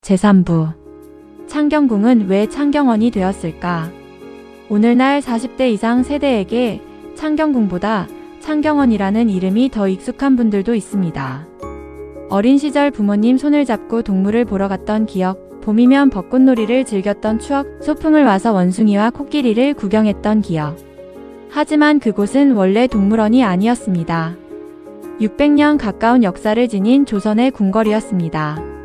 제3부 창경궁은 왜 창경원이 되었을까? 오늘날 40대 이상 세대에게 창경궁보다 창경원이라는 이름이 더 익숙한 분들도 있습니다. 어린 시절 부모님 손을 잡고 동물을 보러 갔던 기억, 봄이면 벚꽃놀이를 즐겼던 추억, 소풍을 와서 원숭이와 코끼리를 구경했던 기억. 하지만 그곳은 원래 동물원이 아니었습니다. 600년 가까운 역사를 지닌 조선의 궁궐이었습니다.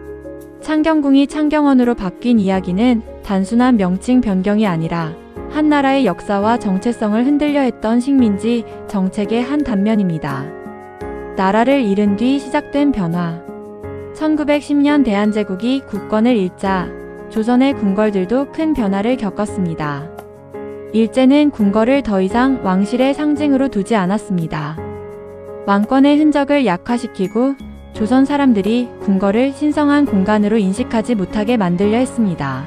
창경궁이 창경원으로 바뀐 이야기는 단순한 명칭 변경이 아니라 한 나라의 역사와 정체성을 흔들려 했던 식민지 정책의 한 단면입니다. 나라를 잃은 뒤 시작된 변화. 1910년 대한제국이 국권을 잃자 조선의 궁궐들도 큰 변화를 겪었습니다. 일제는 궁궐을 더 이상 왕실의 상징으로 두지 않았습니다. 왕권의 흔적을 약화시키고 조선 사람들이 궁궐을 신성한 공간으로 인식하지 못하게 만들려 했습니다.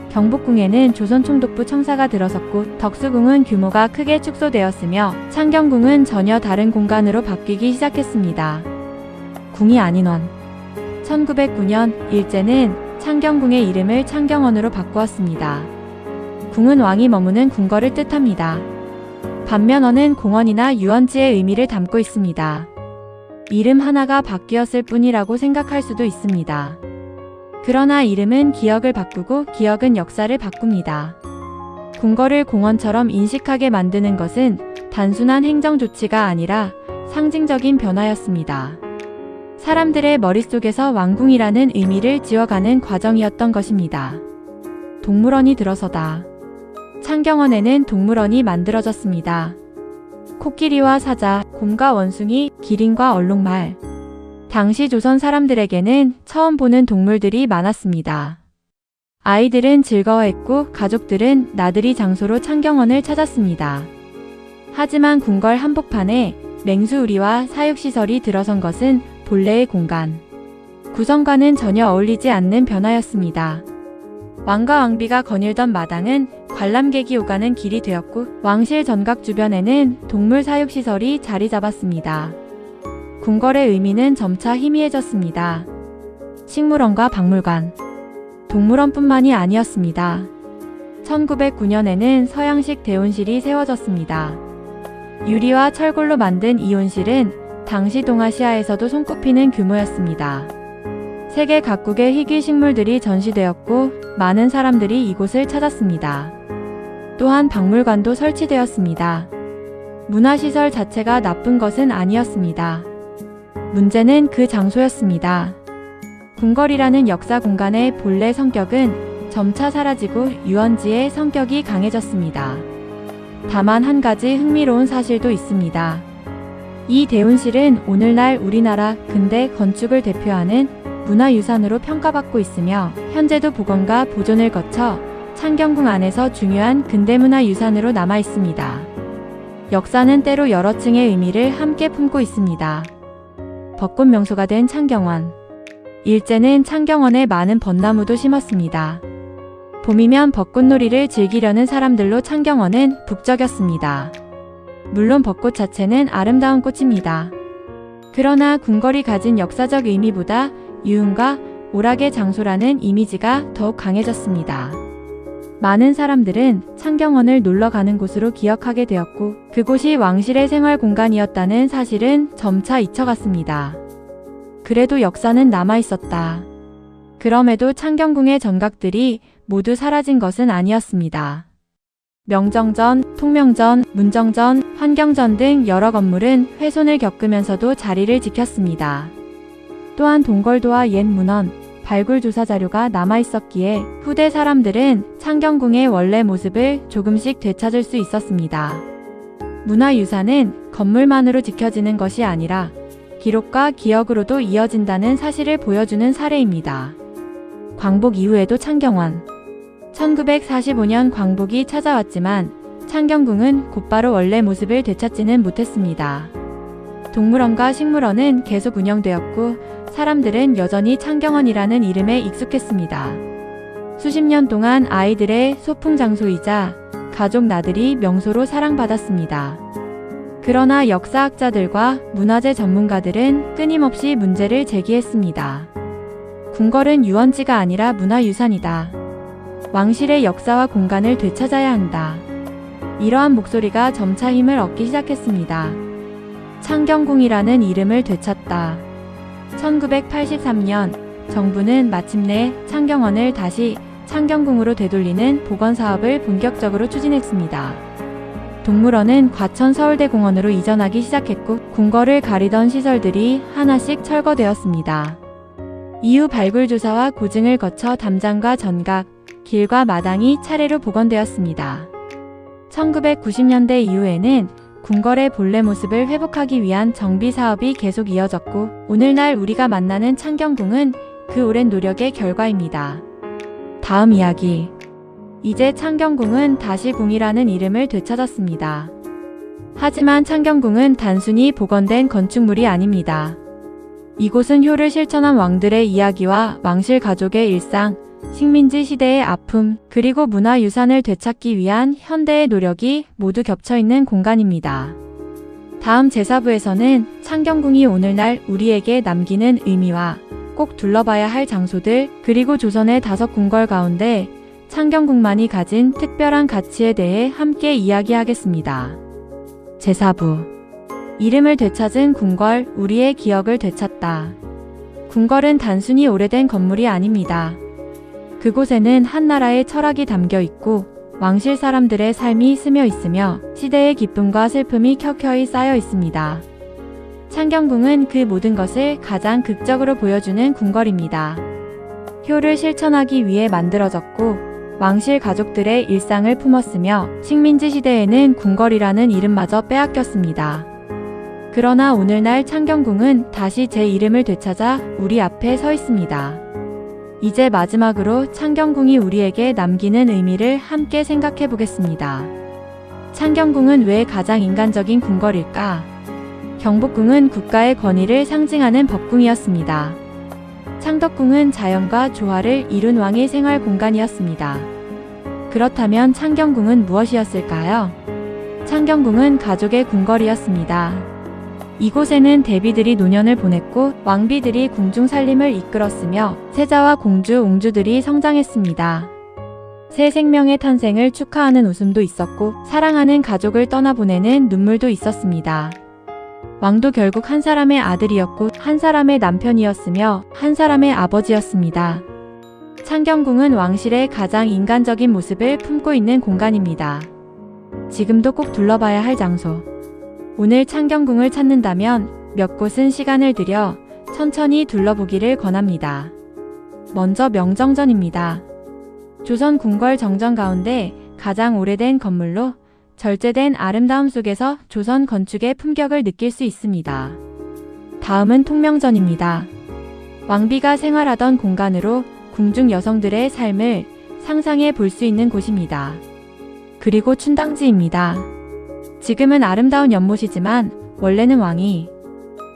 경복궁에는 조선 총독부 청사가 들어섰고 덕수궁은 규모가 크게 축소되었으며 창경궁은 전혀 다른 공간으로 바뀌기 시작했습니다. 궁이 아닌 원. 1909년 일제는 창경궁의 이름을 창경원으로 바꾸었습니다. 궁은 왕이 머무는 궁궐을 뜻합니다. 반면 원은 공원이나 유원지의 의미를 담고 있습니다. 이름 하나가 바뀌었을 뿐이라고 생각할 수도 있습니다. 그러나 이름은 기억을 바꾸고 기억은 역사를 바꿉니다. 궁궐을 공원처럼 인식하게 만드는 것은 단순한 행정 조치가 아니라 상징적인 변화였습니다. 사람들의 머릿속에서 왕궁이라는 의미를 지워가는 과정이었던 것입니다. 동물원이 들어서다. 창경원에는 동물원이 만들어졌습니다. 코끼리와 사자, 곰과 원숭이, 기린과 얼룩말. 당시 조선 사람들에게는 처음 보는 동물들이 많았습니다. 아이들은 즐거워했고 가족들은 나들이 장소로 창경원을 찾았습니다. 하지만 궁궐 한복판에 맹수우리와 사육시설이 들어선 것은 본래의 공간, 구성과는 전혀 어울리지 않는 변화였습니다. 왕과 왕비가 거닐던 마당은 관람객이 오가는 길이 되었고 왕실 전각 주변에는 동물 사육시설이 자리 잡았습니다. 궁궐의 의미는 점차 희미해졌습니다. 식물원과 박물관, 동물원뿐만이 아니었습니다. 1909년에는 서양식 대온실이 세워졌습니다. 유리와 철골로 만든 이 온실은 당시 동아시아에서도 손꼽히는 규모였습니다. 세계 각국의 희귀 식물들이 전시되었고 많은 사람들이 이곳을 찾았습니다. 또한 박물관도 설치되었습니다. 문화시설 자체가 나쁜 것은 아니었습니다. 문제는 그 장소였습니다. 궁궐이라는 역사 공간의 본래 성격은 점차 사라지고 유원지의 성격이 강해졌습니다. 다만 한 가지 흥미로운 사실도 있습니다. 이 대온실은 오늘날 우리나라 근대 건축을 대표하는 문화유산으로 평가받고 있으며 현재도 복원과 보존을 거쳐 창경궁 안에서 중요한 근대문화유산으로 남아 있습니다. 역사는 때로 여러 층의 의미를 함께 품고 있습니다. 벚꽃 명소가 된 창경원. 일제는 창경원에 많은 벚나무도 심었습니다. 봄이면 벚꽃놀이를 즐기려는 사람들로 창경원은 북적였습니다. 물론 벚꽃 자체는 아름다운 꽃입니다. 그러나 궁궐이 가진 역사적 의미보다 유흥과 오락의 장소라는 이미지가 더욱 강해졌습니다. 많은 사람들은 창경원을 놀러 가는 곳으로 기억하게 되었고 그곳이 왕실의 생활 공간이었다는 사실은 점차 잊혀갔습니다. 그래도 역사는 남아있었다. 그럼에도 창경궁의 전각들이 모두 사라진 것은 아니었습니다. 명정전, 통명전, 문정전, 환경전 등 여러 건물은 훼손을 겪으면서도 자리를 지켰습니다. 또한 동걸도와 옛 문헌, 발굴 조사 자료가 남아있었기에 후대 사람들은 창경궁의 원래 모습을 조금씩 되찾을 수 있었습니다. 문화유산은 건물만으로 지켜지는 것이 아니라 기록과 기억으로도 이어진다는 사실을 보여주는 사례입니다. 광복 이후에도 창경원. 1945년 광복이 찾아왔지만 창경궁은 곧바로 원래 모습을 되찾지는 못했습니다. 동물원과 식물원은 계속 운영되었고 사람들은 여전히 창경원이라는 이름에 익숙했습니다. 수십 년 동안 아이들의 소풍 장소이자 가족 나들이 명소로 사랑받았습니다. 그러나 역사학자들과 문화재 전문가들은 끊임없이 문제를 제기했습니다. 궁궐은 유원지가 아니라 문화유산이다. 왕실의 역사와 공간을 되찾아야 한다. 이러한 목소리가 점차 힘을 얻기 시작했습니다. 창경궁이라는 이름을 되찾다. 1983년 정부는 마침내 창경원을 다시 창경궁으로 되돌리는 복원 사업을 본격적으로 추진했습니다. 동물원은 과천 서울대공원으로 이전하기 시작했고 궁궐을 가리던 시설들이 하나씩 철거되었습니다. 이후 발굴조사와 고증을 거쳐 담장과 전각, 길과 마당이 차례로 복원되었습니다. 1990년대 이후에는 궁궐의 본래 모습을 회복하기 위한 정비 사업이 계속 이어졌고 오늘날 우리가 만나는 창경궁은 그 오랜 노력의 결과입니다. 다음 이야기. 이제 창경궁은 다시 궁이라는 이름을 되찾았습니다. 하지만 창경궁은 단순히 복원된 건축물이 아닙니다. 이곳은 효를 실천한 왕들의 이야기와 왕실 가족의 일상, 식민지 시대의 아픔, 그리고 문화유산을 되찾기 위한 현대의 노력이 모두 겹쳐있는 공간입니다. 다음 제4부에서는 창경궁이 오늘날 우리에게 남기는 의미와 꼭 둘러봐야 할 장소들, 그리고 조선의 5궁궐 가운데 창경궁만이 가진 특별한 가치에 대해 함께 이야기하겠습니다. 제4부. 이름을 되찾은 궁궐, 우리의 기억을 되찾다. 궁궐은 단순히 오래된 건물이 아닙니다. 그곳에는 한나라의 철학이 담겨 있고 왕실 사람들의 삶이 스며 있으며 시대의 기쁨과 슬픔이 켜켜이 쌓여 있습니다. 창경궁은 그 모든 것을 가장 극적으로 보여주는 궁궐입니다. 효를 실천하기 위해 만들어졌고 왕실 가족들의 일상을 품었으며 식민지 시대에는 궁궐이라는 이름마저 빼앗겼습니다. 그러나 오늘날 창경궁은 다시 제 이름을 되찾아 우리 앞에 서 있습니다. 이제 마지막으로 창경궁이 우리에게 남기는 의미를 함께 생각해 보겠습니다. 창경궁은 왜 가장 인간적인 궁궐일까? 경복궁은 국가의 권위를 상징하는 법궁이었습니다. 창덕궁은 자연과 조화를 이룬 왕의 생활 공간이었습니다. 그렇다면 창경궁은 무엇이었을까요? 창경궁은 가족의 궁궐이었습니다. 이곳에는 대비들이 노년을 보냈고 왕비들이 궁중 살림을 이끌었으며 세자와 공주, 옹주들이 성장했습니다. 새 생명의 탄생을 축하하는 웃음도 있었고 사랑하는 가족을 떠나보내는 눈물도 있었습니다. 왕도 결국 한 사람의 아들이었고 한 사람의 남편이었으며 한 사람의 아버지였습니다. 창경궁은 왕실의 가장 인간적인 모습을 품고 있는 공간입니다. 지금도 꼭 둘러봐야 할 장소. 오늘 창경궁을 찾는다면 몇 곳은 시간을 들여 천천히 둘러보기를 권합니다. 먼저 명정전입니다. 조선 궁궐 정전 가운데 가장 오래된 건물로 절제된 아름다움 속에서 조선 건축의 품격을 느낄 수 있습니다. 다음은 통명전입니다. 왕비가 생활하던 공간으로 궁중 여성들의 삶을 상상해 볼 수 있는 곳입니다. 그리고 춘당지입니다. 지금은 아름다운 연못이지만 원래는 왕이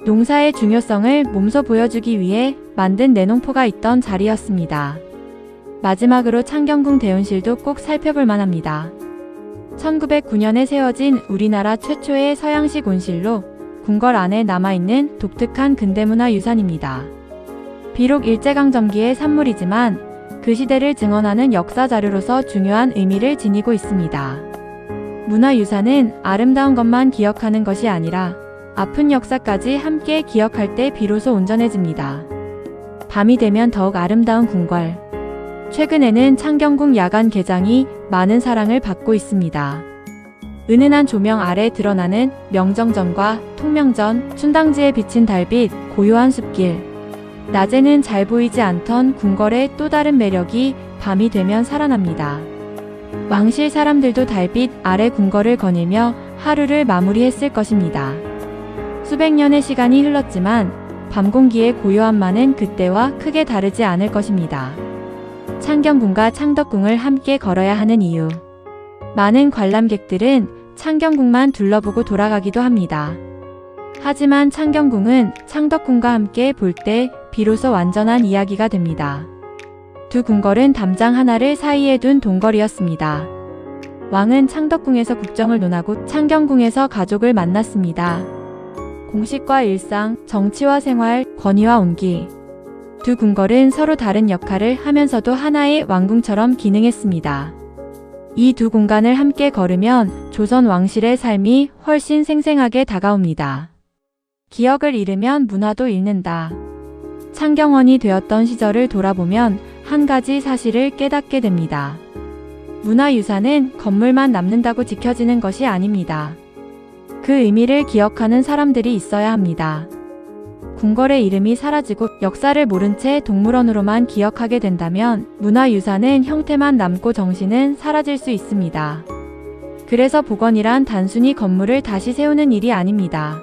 농사의 중요성을 몸소 보여주기 위해 만든 내농포가 있던 자리였습니다. 마지막으로 창경궁 대운실도 꼭 살펴볼 만합니다. 1909년에 세워진 우리나라 최초의 서양식 온실로 궁궐 안에 남아있는 독특한 근대문화 유산입니다. 비록 일제강점기의 산물이지만 그 시대를 증언하는 역사 자료로서 중요한 의미를 지니고 있습니다. 문화유산은 아름다운 것만 기억하는 것이 아니라 아픈 역사까지 함께 기억할 때 비로소 온전해집니다. 밤이 되면 더욱 아름다운 궁궐. 최근에는 창경궁 야간 개장이 많은 사랑을 받고 있습니다. 은은한 조명 아래 드러나는 명정전과 통명전, 춘당지에 비친 달빛, 고요한 숲길. 낮에는 잘 보이지 않던 궁궐의 또 다른 매력이 밤이 되면 살아납니다. 왕실 사람들도 달빛 아래 궁궐을 거닐며 하루를 마무리했을 것입니다. 수백 년의 시간이 흘렀지만 밤 공기의 고요함만은 그때와 크게 다르지 않을 것입니다. 창경궁과 창덕궁을 함께 걸어야 하는 이유. 많은 관람객들은 창경궁만 둘러보고 돌아가기도 합니다. 하지만 창경궁은 창덕궁과 함께 볼 때 비로소 완전한 이야기가 됩니다. 두 궁궐은 담장 하나를 사이에 둔 동거리였습니다. 왕은 창덕궁에서 국정을 논하고 창경궁에서 가족을 만났습니다. 공식과 일상, 정치와 생활, 권위와 온기. 두 궁궐은 서로 다른 역할을 하면서도 하나의 왕궁처럼 기능했습니다. 이 두 공간을 함께 걸으면 조선 왕실의 삶이 훨씬 생생하게 다가옵니다. 기억을 잃으면 문화도 잃는다. 창경원이 되었던 시절을 돌아보면 한 가지 사실을 깨닫게 됩니다. 문화유산은 건물만 남는다고 지켜지는 것이 아닙니다. 그 의미를 기억하는 사람들이 있어야 합니다. 궁궐의 이름이 사라지고 역사를 모른 채 동물원으로만 기억하게 된다면 문화유산은 형태만 남고 정신은 사라질 수 있습니다. 그래서 복원이란 단순히 건물을 다시 세우는 일이 아닙니다.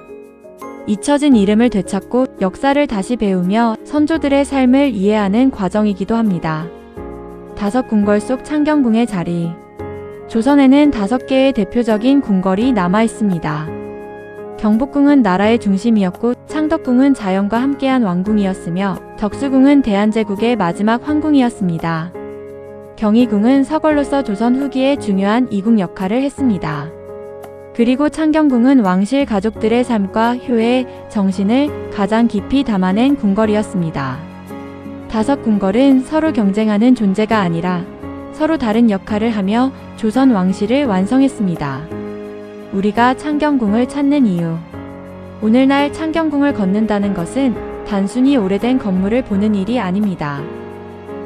잊혀진 이름을 되찾고 역사를 다시 배우며 선조들의 삶을 이해하는 과정이기도 합니다. 다섯 궁궐 속 창경궁의 자리. 조선에는 5개의 대표적인 궁궐이 남아 있습니다. 경복궁은 나라의 중심이었고 창덕궁은 자연과 함께한 왕궁이었으며 덕수궁은 대한제국의 마지막 황궁이었습니다. 경희궁은 서걸로서 조선 후기에 중요한 이궁 역할을 했습니다. 그리고 창경궁은 왕실 가족들의 삶과 효의 정신을 가장 깊이 담아낸 궁궐이었습니다. 5 궁궐은 서로 경쟁하는 존재가 아니라 서로 다른 역할을 하며 조선 왕실을 완성했습니다. 우리가 창경궁을 찾는 이유. 오늘날 창경궁을 걷는다는 것은 단순히 오래된 건물을 보는 일이 아닙니다.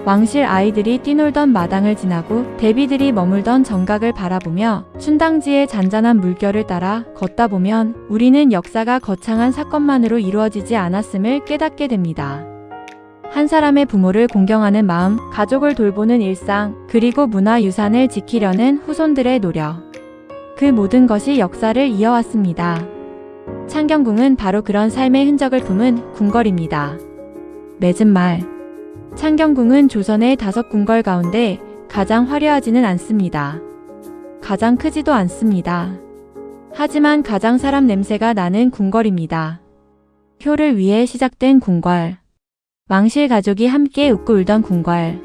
왕실 아이들이 뛰놀던 마당을 지나고 대비들이 머물던 정각을 바라보며 춘당지의 잔잔한 물결을 따라 걷다 보면 우리는 역사가 거창한 사건만으로 이루어지지 않았음을 깨닫게 됩니다. 한 사람의 부모를 공경하는 마음, 가족을 돌보는 일상, 그리고 문화유산을 지키려는 후손들의 노력. 그 모든 것이 역사를 이어왔습니다. 창경궁은 바로 그런 삶의 흔적을 품은 궁궐입니다. 맺은 말. 창경궁은 조선의 5 궁궐 가운데 가장 화려하지는 않습니다. 가장 크지도 않습니다. 하지만 가장 사람 냄새가 나는 궁궐입니다. 효를 위해 시작된 궁궐. 왕실 가족이 함께 웃고 울던 궁궐.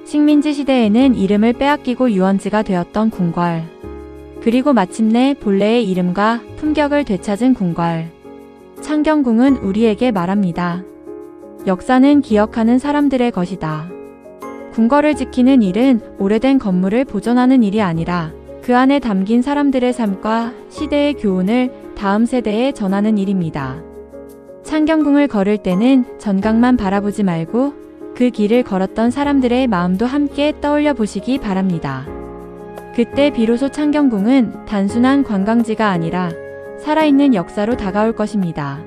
식민지 시대에는 이름을 빼앗기고 유원지가 되었던 궁궐. 그리고 마침내 본래의 이름과 품격을 되찾은 궁궐. 창경궁은 우리에게 말합니다. 역사는 기억하는 사람들의 것이다. 궁궐을 지키는 일은 오래된 건물을 보존하는 일이 아니라 그 안에 담긴 사람들의 삶과 시대의 교훈을 다음 세대에 전하는 일입니다. 창경궁을 걸을 때는 전각만 바라보지 말고 그 길을 걸었던 사람들의 마음도 함께 떠올려 보시기 바랍니다. 그때 비로소 창경궁은 단순한 관광지가 아니라 살아있는 역사로 다가올 것입니다.